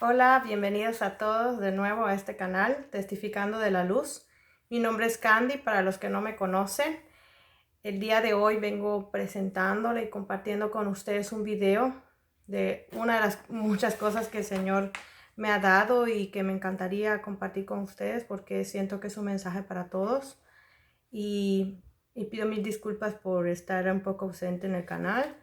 Hola, bienvenidos a todos de nuevo a este canal, Testificando de la Luz. Mi nombre es Candy, para los que no me conocen. El día de hoy vengo presentándole y compartiendo con ustedes un video de una de las muchas cosas que el Señor me ha dado y que me encantaría compartir con ustedes porque siento que es un mensaje para todos. Y pido mil disculpas por estar un poco ausente en el canal,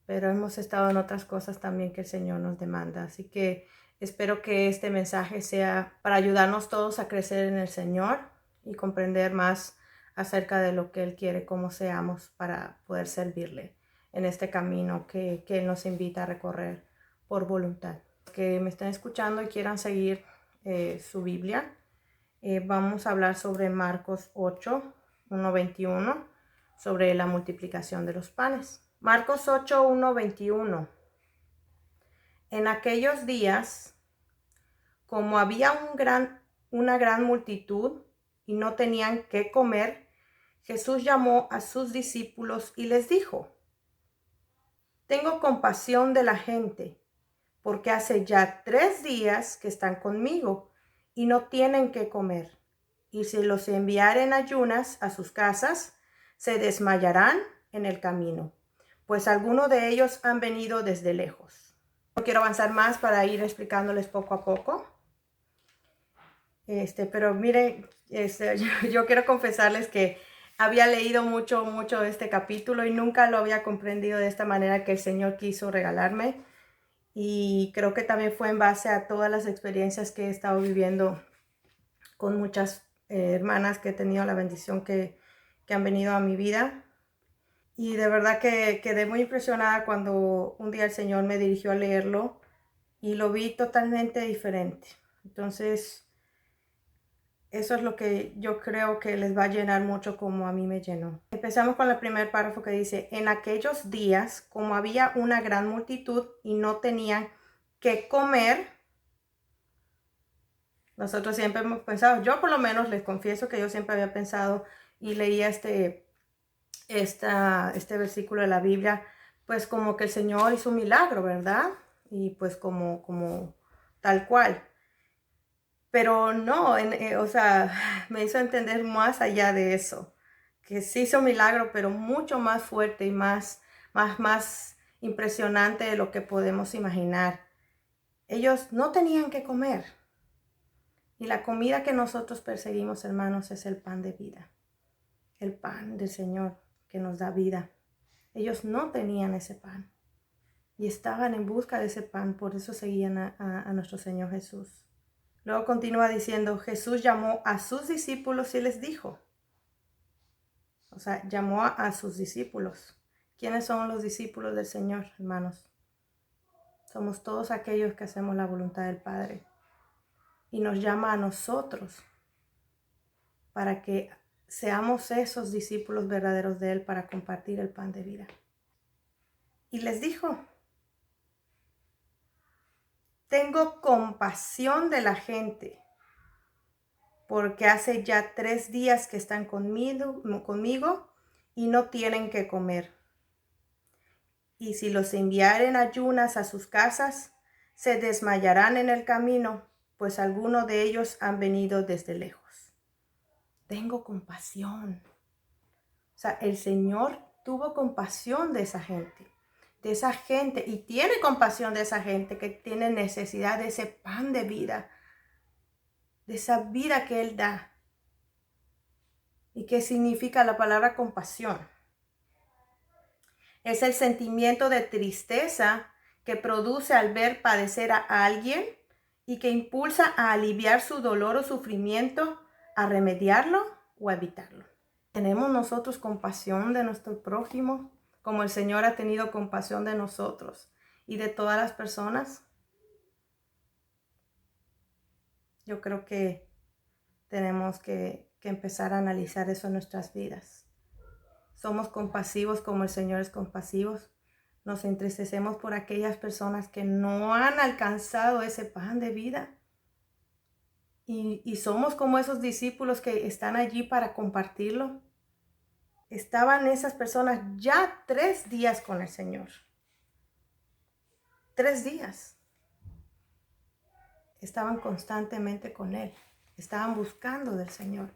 pero hemos estado en otras cosas también que el Señor nos demanda. Así que espero que este mensaje sea para ayudarnos todos a crecer en el Señor y comprender más acerca de lo que Él quiere, cómo seamos para poder servirle en este camino que Él nos invita a recorrer por voluntad. Los que me estén escuchando y quieran seguir su Biblia, vamos a hablar sobre Marcos 8, 1-21, sobre la multiplicación de los panes. Marcos 8, 1-21. En aquellos días, como había una gran multitud y no tenían qué comer, Jesús llamó a sus discípulos y les dijo: Tengo compasión de la gente, porque hace ya 3 días que están conmigo y no tienen qué comer. Y si los enviaren ayunas a sus casas, se desmayarán en el camino, pues algunos de ellos han venido desde lejos. No quiero avanzar más para ir explicándoles poco a poco. Pero miren, yo quiero confesarles que había leído mucho este capítulo y nunca lo había comprendido de esta manera que el Señor quiso regalarme. Y creo que también fue en base a todas las experiencias que he estado viviendo con muchas hermanas que he tenido la bendición que han venido a mi vida. Y de verdad que quedé muy impresionada cuando un día el Señor me dirigió a leerlo y lo vi totalmente diferente. Entonces, eso es lo que yo creo que les va a llenar mucho como a mí me llenó. Empezamos con el primer párrafo que dice: en aquellos días, como había una gran multitud y no tenían que comer. Nosotros siempre hemos pensado, yo por lo menos les confieso que yo siempre había pensado y leía este versículo de la Biblia, pues como que el Señor hizo un milagro, ¿verdad? Y pues como tal cual. Pero no, o sea, me hizo entender más allá de eso, que sí hizo un milagro, pero mucho más fuerte y más impresionante de lo que podemos imaginar. Ellos no tenían que comer. Y la comida que nosotros perseguimos, hermanos, es el pan de vida. El pan del Señor que nos da vida. Ellos no tenían ese pan. Y estaban en busca de ese pan, por eso seguían a nuestro Señor Jesús. Luego continúa diciendo: Jesús llamó a sus discípulos y les dijo. O sea, llamó a sus discípulos. ¿Quiénes son los discípulos del Señor, hermanos? Somos todos aquellos que hacemos la voluntad del Padre. Y nos llama a nosotros para que seamos esos discípulos verdaderos de Él para compartir el pan de vida. Y les dijo: tengo compasión de la gente, porque hace ya 3 días que están conmigo y no tienen que comer. Y si los enviaren ayunas a sus casas, se desmayarán en el camino, pues algunos de ellos han venido desde lejos. Tengo compasión. O sea, el Señor tuvo compasión de esa gente, y tiene compasión de esa gente que tiene necesidad de ese pan de vida, de esa vida que Él da. ¿Y qué significa la palabra compasión? Es el sentimiento de tristeza que produce al ver padecer a alguien y que impulsa a aliviar su dolor o sufrimiento, a remediarlo o a evitarlo. ¿Tenemos nosotros compasión de nuestro prójimo como el Señor ha tenido compasión de nosotros y de todas las personas? Yo creo que tenemos que empezar a analizar eso en nuestras vidas. Somos compasivos como el Señor es compasivo. Nos entristecemos por aquellas personas que no han alcanzado ese pan de vida. Y somos como esos discípulos que están allí para compartirlo. Estaban esas personas ya 3 días con el Señor. 3 días. estaban constantemente con Él, estaban buscando del Señor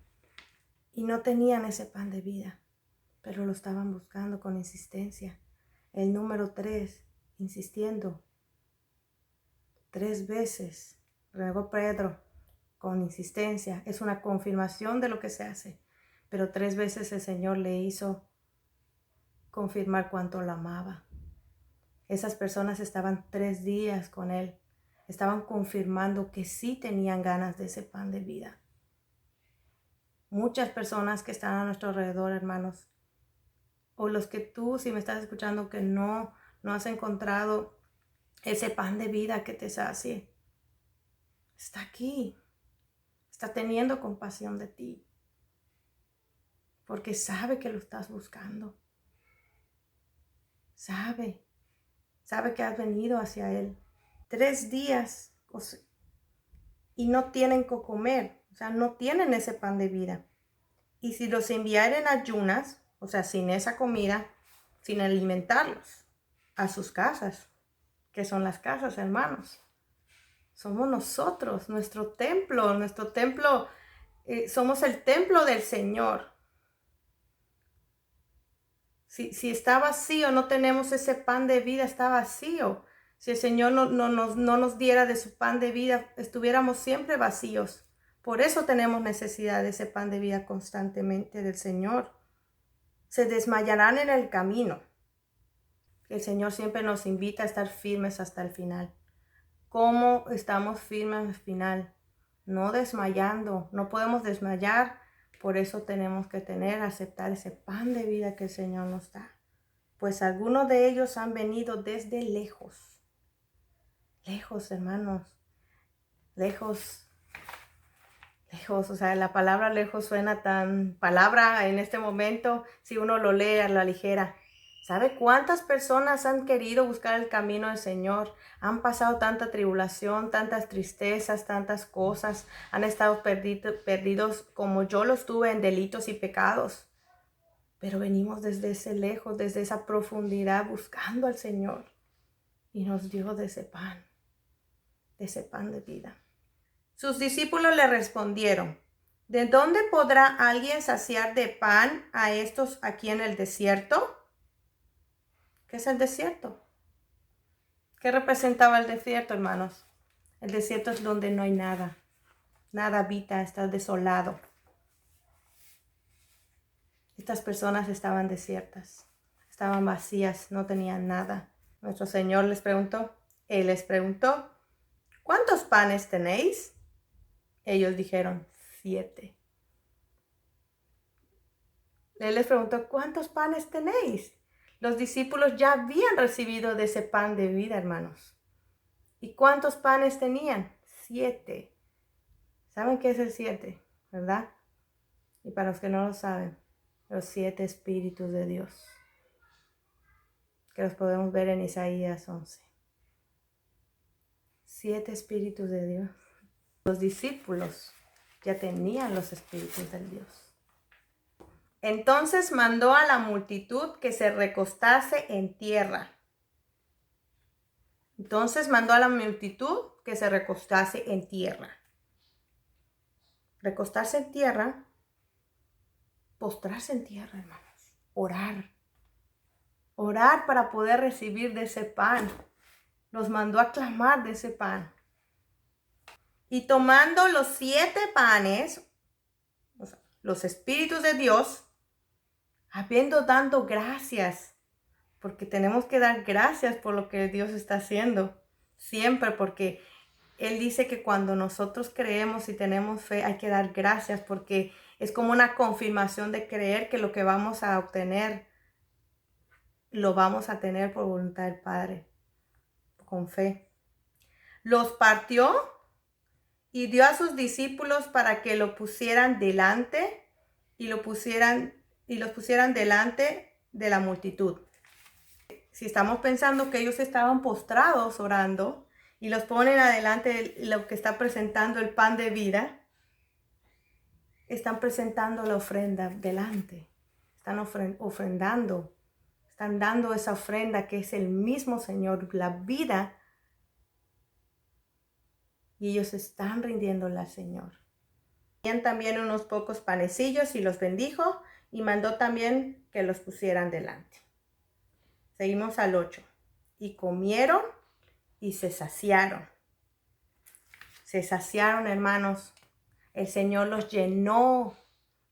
y no tenían ese pan de vida, pero lo estaban buscando con insistencia. El número 3, insistiendo 3 veces, luego Pedro, con insistencia, es una confirmación de lo que se hace, pero 3 veces el Señor le hizo confirmar cuánto lo amaba. Esas personas estaban 3 días con Él, estaban confirmando que sí tenían ganas de ese pan de vida. Muchas personas que están a nuestro alrededor, hermanos, o los que tú, si me estás escuchando, que no has encontrado ese pan de vida que te sacie, está aquí, está teniendo compasión de ti, porque sabe que lo estás buscando, sabe que has venido hacia Él 3 días y no tienen que comer, o sea, no tienen ese pan de vida. Y si los enviaren ayunas, o sea, sin esa comida, sin alimentarlos, a sus casas, que son las casas, hermanos. Somos nosotros, nuestro templo, somos el templo del Señor. Si está vacío, no tenemos ese pan de vida, está vacío. Si el Señor no nos diera de su pan de vida, estuviéramos siempre vacíos. Por eso tenemos necesidad de ese pan de vida constantemente del Señor. Se desmayarán en el camino. El Señor siempre nos invita a estar firmes hasta el final. ¿Cómo estamos firmes al final? No desmayando, no podemos desmayar. Por eso tenemos que aceptar ese pan de vida que el Señor nos da. Pues algunos de ellos han venido desde lejos. Lejos, hermanos. Lejos. O sea, la palabra lejos suena tan palabra en este momento, si uno lo lee a la ligera. ¿Sabe cuántas personas han querido buscar el camino del Señor? Han pasado tanta tribulación, tantas tristezas, tantas cosas. Han estado perdidos como yo los tuve en delitos y pecados. Pero venimos desde ese lejos, desde esa profundidad, buscando al Señor. Y nos dio de ese pan de vida. Sus discípulos le respondieron: ¿de dónde podrá alguien saciar de pan a estos aquí en el desierto? ¿Qué es el desierto? ¿Qué representaba el desierto, hermanos? El desierto es donde no hay nada. Nada habita, está desolado. Estas personas estaban desiertas, estaban vacías, no tenían nada. Nuestro Señor les preguntó, Él les preguntó: ¿cuántos panes tenéis? Ellos dijeron: 7. Él les preguntó: ¿cuántos panes tenéis? Los discípulos ya habían recibido de ese pan de vida, hermanos. ¿Y cuántos panes tenían? 7. ¿Saben qué es el 7? ¿Verdad? Y para los que no lo saben, los 7 espíritus de Dios, que los podemos ver en Isaías 11. 7 espíritus de Dios. Los discípulos ya tenían los espíritus del Dios. Entonces mandó a la multitud que se recostase en tierra. Recostarse en tierra, postrarse en tierra, hermanos. Orar para poder recibir de ese pan. Los mandó a clamar de ese pan. Y tomando los 7 panes, o sea, los espíritus de Dios, habiendo dado gracias, porque tenemos que dar gracias por lo que Dios está haciendo, siempre, porque Él dice que cuando nosotros creemos y tenemos fe, hay que dar gracias, porque es como una confirmación de creer que lo que vamos a obtener, lo vamos a tener por voluntad del Padre, con fe. Los partió y dio a sus discípulos para que lo pusieran delante y los pusieran delante de la multitud. Si estamos pensando que ellos estaban postrados orando y los ponen adelante de lo que está presentando el pan de vida, están presentando la ofrenda delante, están ofrendando, están dando esa ofrenda que es el mismo Señor, la vida y ellos están rindiéndole al Señor. Tenían también unos pocos panecillos y los bendijo y mandó también que los pusieran delante. Seguimos al 8. Y comieron y se saciaron. Se saciaron, hermanos. El Señor los llenó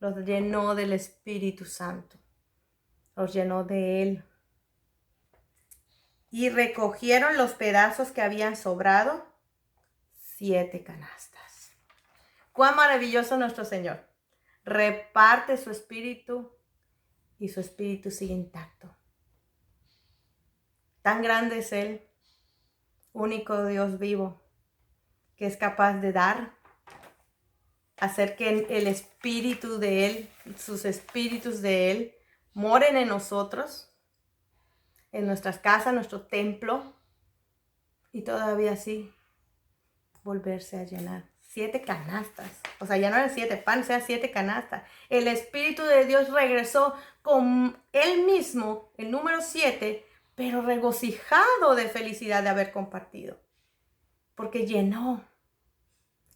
del Espíritu Santo. Los llenó de Él. Y recogieron los pedazos que habían sobrado, 7 canastas. Cuán maravilloso nuestro Señor. Reparte su espíritu y su espíritu sigue intacto. Tan grande es Él, único Dios vivo, que es capaz de dar, hacer que el espíritu de Él, sus espíritus de Él, moren en nosotros, en nuestras casas, en nuestro templo, y todavía así volverse a llenar. 7 canastas. O sea, ya no eran 7 panes, eran 7 canastas. El Espíritu de Dios regresó con Él mismo, el número 7, pero regocijado de felicidad de haber compartido. Porque llenó.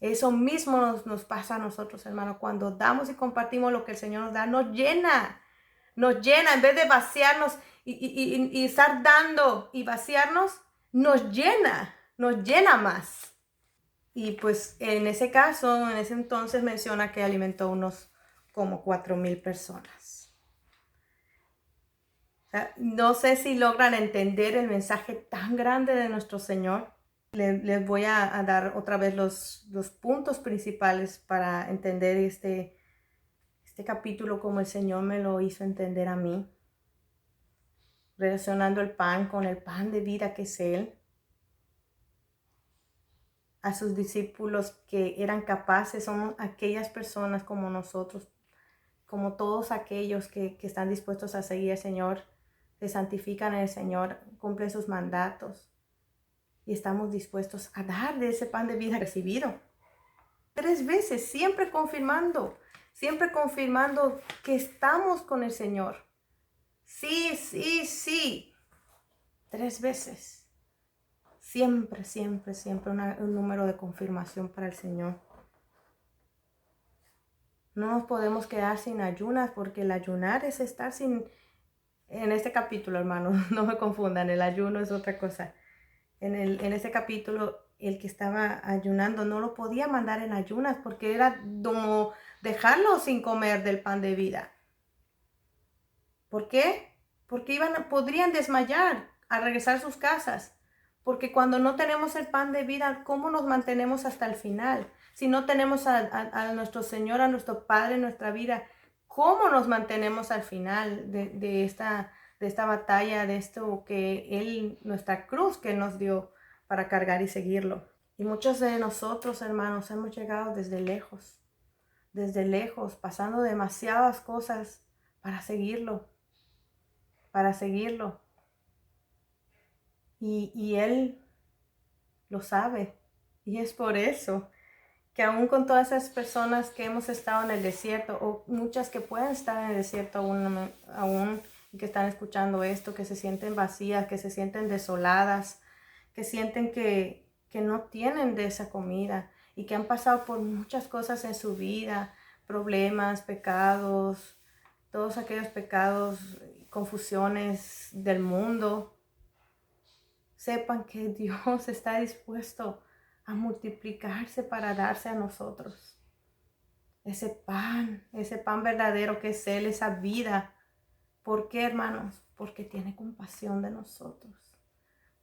Eso mismo nos pasa a nosotros, hermanos. Cuando damos y compartimos lo que el Señor nos da, nos llena. Nos llena. En vez de vaciarnos y estar dando y vaciarnos, nos llena. Nos llena más. Y pues en ese caso, en ese entonces menciona que alimentó unos como 4,000 personas. O sea, no sé si logran entender el mensaje tan grande de nuestro Señor. Les voy a dar otra vez los puntos principales para entender este capítulo como el Señor me lo hizo entender a mí. Relacionando el pan con el pan de vida que es Él. A sus discípulos que eran capaces, son aquellas personas como nosotros, como todos aquellos que están dispuestos a seguir al Señor, se santifican en el Señor, cumplen sus mandatos y estamos dispuestos a dar de ese pan de vida recibido. 3 veces, siempre confirmando que estamos con el Señor. Sí, sí, sí. 3 veces. Siempre un número de confirmación para el Señor. No nos podemos quedar sin ayunas, porque el ayunar es estar sin... En este capítulo, hermanos, no me confundan, el ayuno es otra cosa. En este capítulo, el que estaba ayunando no lo podía mandar en ayunas, porque era como dejarlo sin comer del pan de vida. ¿Por qué? Porque podrían desmayar al regresar a sus casas. Porque cuando no tenemos el pan de vida, ¿cómo nos mantenemos hasta el final? Si no tenemos a nuestro Señor, a nuestro Padre en nuestra vida, ¿cómo nos mantenemos al final de esta batalla, de esto que Él, nuestra cruz que nos dio para cargar y seguirlo? Y muchos de nosotros, hermanos, hemos llegado desde lejos, pasando demasiadas cosas para seguirlo. Y Él lo sabe. Y es por eso que aún con todas esas personas que hemos estado en el desierto, o muchas que pueden estar en el desierto aún y que están escuchando esto, que se sienten vacías, que se sienten desoladas, que sienten que no tienen de esa comida y que han pasado por muchas cosas en su vida, problemas, pecados, todos aquellos pecados, confusiones del mundo. Sepan que Dios está dispuesto a multiplicarse para darse a nosotros. Ese pan verdadero que es Él, esa vida. ¿Por qué, hermanos? Porque tiene compasión de nosotros.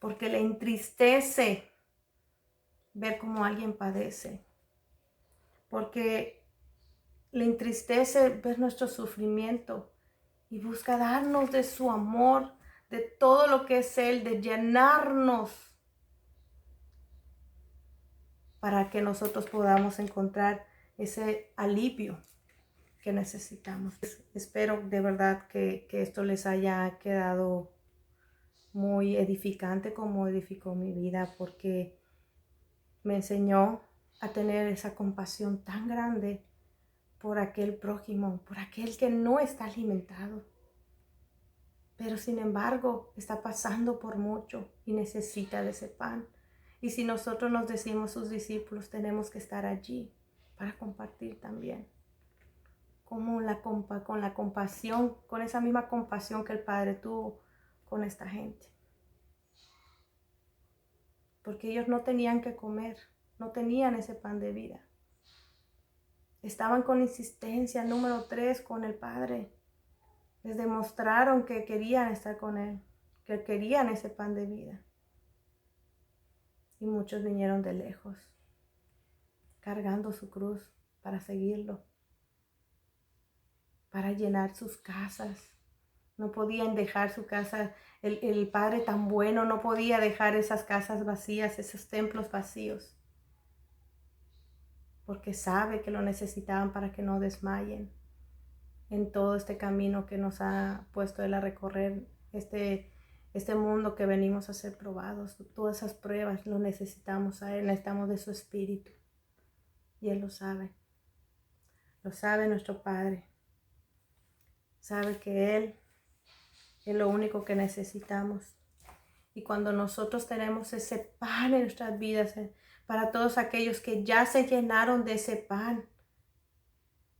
Porque le entristece ver cómo alguien padece. Porque le entristece ver nuestro sufrimiento y busca darnos de su amor, de todo lo que es Él, de llenarnos para que nosotros podamos encontrar ese alivio que necesitamos. Espero de verdad que esto les haya quedado muy edificante como edificó mi vida, porque me enseñó a tener esa compasión tan grande por aquel prójimo, por aquel que no está alimentado, pero sin embargo está pasando por mucho y necesita de ese pan. Y si nosotros nos decimos sus discípulos, tenemos que estar allí para compartir también. Como con la compasión, con esa misma compasión que el Padre tuvo con esta gente. Porque ellos no tenían que comer, no tenían ese pan de vida. Estaban con insistencia, número 3, con el Padre. Les demostraron que querían estar con Él, que querían ese pan de vida. Y muchos vinieron de lejos, cargando su cruz para seguirlo, para llenar sus casas. No podían dejar su casa, el Padre tan bueno no podía dejar esas casas vacías, esos templos vacíos, porque sabe que lo necesitaban para que no desmayen en todo este camino que nos ha puesto Él a recorrer, este mundo que venimos a ser probados. Todas esas pruebas lo necesitamos a Él, necesitamos de su Espíritu. Y Él lo sabe nuestro Padre. Sabe que Él es lo único que necesitamos. Y cuando nosotros tenemos ese pan en nuestras vidas, para todos aquellos que ya se llenaron de ese pan,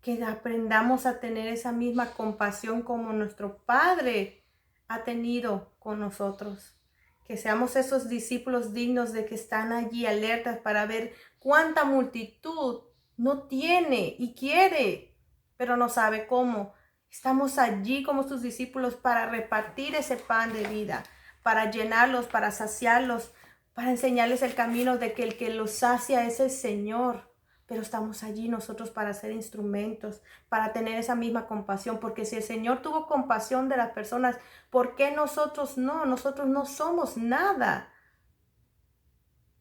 que aprendamos a tener esa misma compasión como nuestro Padre ha tenido con nosotros. Que seamos esos discípulos dignos de que están allí alertas para ver cuánta multitud no tiene y quiere, pero no sabe cómo. Estamos allí como sus discípulos para repartir ese pan de vida, para llenarlos, para saciarlos, para enseñarles el camino de que el que los sacia es el Señor. Pero estamos allí nosotros para ser instrumentos, para tener esa misma compasión, porque si el Señor tuvo compasión de las personas, ¿por qué nosotros no? Nosotros no somos nada.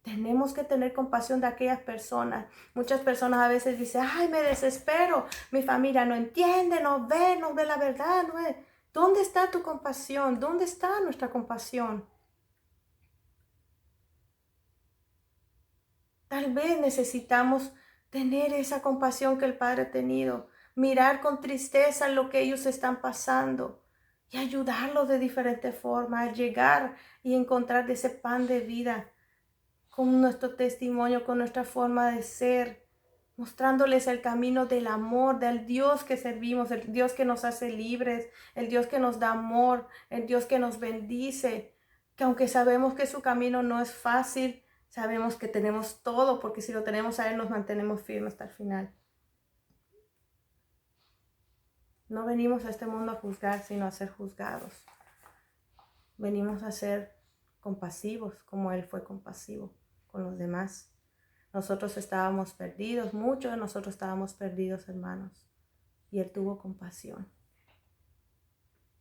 Tenemos que tener compasión de aquellas personas. Muchas personas a veces dicen, ay, me desespero, mi familia no entiende, no ve la verdad, no ve. ¿Dónde está tu compasión? ¿Dónde está nuestra compasión? Tal vez necesitamos tener esa compasión que el Padre ha tenido, mirar con tristeza lo que ellos están pasando y ayudarlos de diferente forma a llegar y encontrar ese pan de vida con nuestro testimonio, con nuestra forma de ser, mostrándoles el camino del amor, del Dios que servimos, el Dios que nos hace libres, el Dios que nos da amor, el Dios que nos bendice, que aunque sabemos que su camino no es fácil, sabemos que tenemos todo, porque si lo tenemos a Él nos mantenemos firmes hasta el final. No venimos a este mundo a juzgar, sino a ser juzgados. Venimos a ser compasivos, como Él fue compasivo con los demás. Nosotros estábamos perdidos, muchos de nosotros estábamos perdidos, hermanos, y Él tuvo compasión.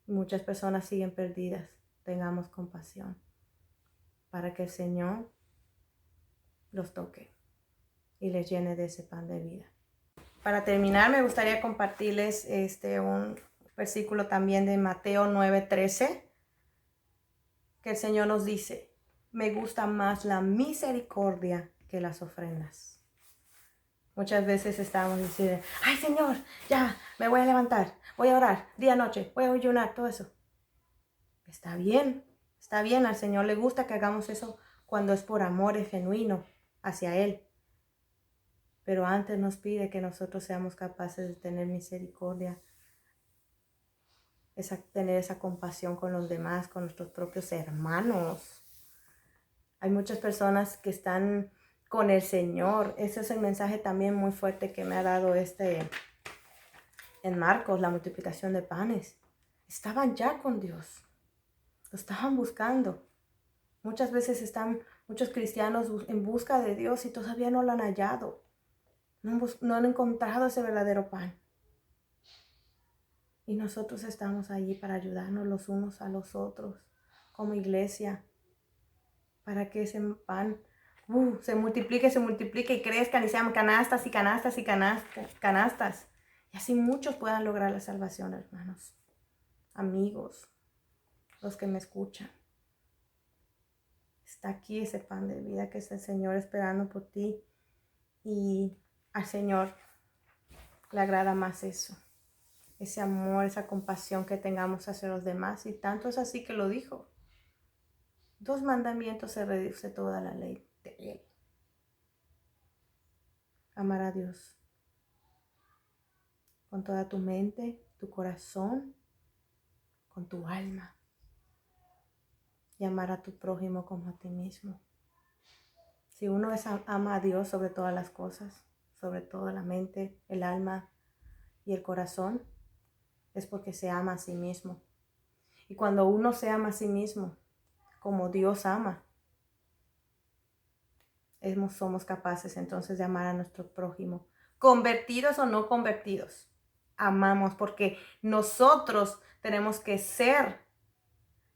Muchas personas siguen perdidas. Tengamos compasión para que el Señor los toque y les llene de ese pan de vida. Para terminar, me gustaría compartirles un versículo también de Mateo 9:13, que el Señor nos dice, me gusta más la misericordia que las ofrendas. Muchas veces estamos diciendo, ay Señor, ya me voy a levantar, voy a orar día, noche, voy a ayunar, todo eso. Está bien, al Señor le gusta que hagamos eso cuando es por amor, es genuino hacia Él. Pero antes nos pide que nosotros seamos capaces de tener misericordia, tener esa compasión con los demás, con nuestros propios hermanos. Hay muchas personas que están con el Señor. Ese es el mensaje también muy fuerte que me ha dado en Marcos, la multiplicación de panes. Estaban ya con Dios, lo estaban buscando. Muchas veces están muchos cristianos en busca de Dios y todavía no lo han hallado. No han encontrado ese verdadero pan. Y nosotros estamos allí para ayudarnos los unos a los otros como iglesia, para que ese pan se multiplique y crezcan y sean canastas y canastas y canastas. Y así muchos puedan lograr la salvación, hermanos, amigos, los que me escuchan. Está aquí ese pan de vida que es el Señor esperando por ti. Y al Señor le agrada más eso. Ese amor, esa compasión que tengamos hacia los demás. Y tanto es así que lo dijo. 2 mandamientos se reduce toda la ley. de Él. Amar a Dios con toda tu mente, tu corazón, con tu alma. Y amar a tu prójimo como a ti mismo. Si uno ama a Dios sobre todas las cosas, sobre todo la mente, el alma y el corazón, es porque se ama a sí mismo. Y cuando uno se ama a sí mismo, como Dios ama, somos capaces entonces de amar a nuestro prójimo, convertidos o no convertidos. Amamos porque nosotros tenemos que ser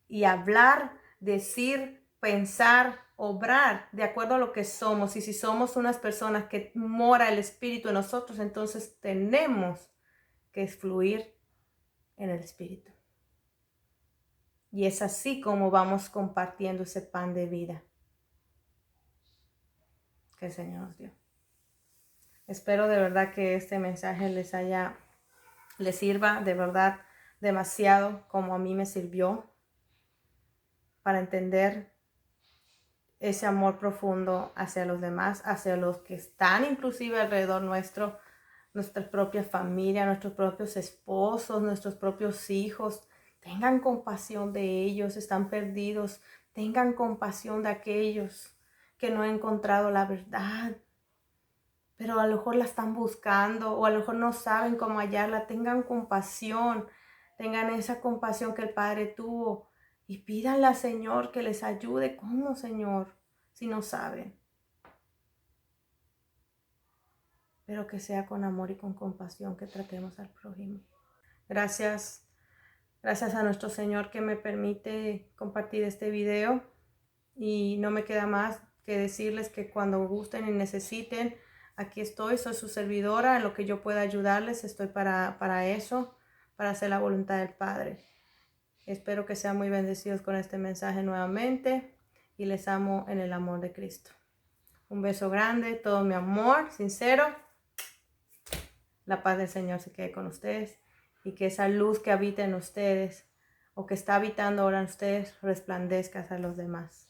y hablar, decir, pensar, obrar de acuerdo a lo que somos. Y si somos unas personas que mora el Espíritu en nosotros, entonces tenemos que fluir en el Espíritu. Y es así como vamos compartiendo ese pan de vida que el Señor nos dio. Espero de verdad que este mensaje les sirva de verdad demasiado como a mí me sirvió para entender ese amor profundo hacia los demás, hacia los que están inclusive alrededor nuestro, nuestra propia familia, nuestros propios esposos, nuestros propios hijos. Tengan compasión de ellos, están perdidos. Tengan compasión de aquellos que no han encontrado la verdad, pero a lo mejor la están buscando o a lo mejor no saben cómo hallarla. Tengan compasión, tengan esa compasión que el Padre tuvo y pídanle al Señor que les ayude. ¿Cómo, Señor? Si no saben. Pero que sea con amor y con compasión que tratemos al prójimo. Gracias a nuestro Señor que me permite compartir este video. Y no me queda más que decirles que cuando gusten y necesiten, aquí estoy, soy su servidora. En lo que yo pueda ayudarles, estoy para eso, para hacer la voluntad del Padre. Espero que sean muy bendecidos con este mensaje nuevamente y les amo en el amor de Cristo. Un beso grande, todo mi amor sincero. La paz del Señor se quede con ustedes y que esa luz que habita en ustedes o que está habitando ahora en ustedes resplandezca hacia los demás.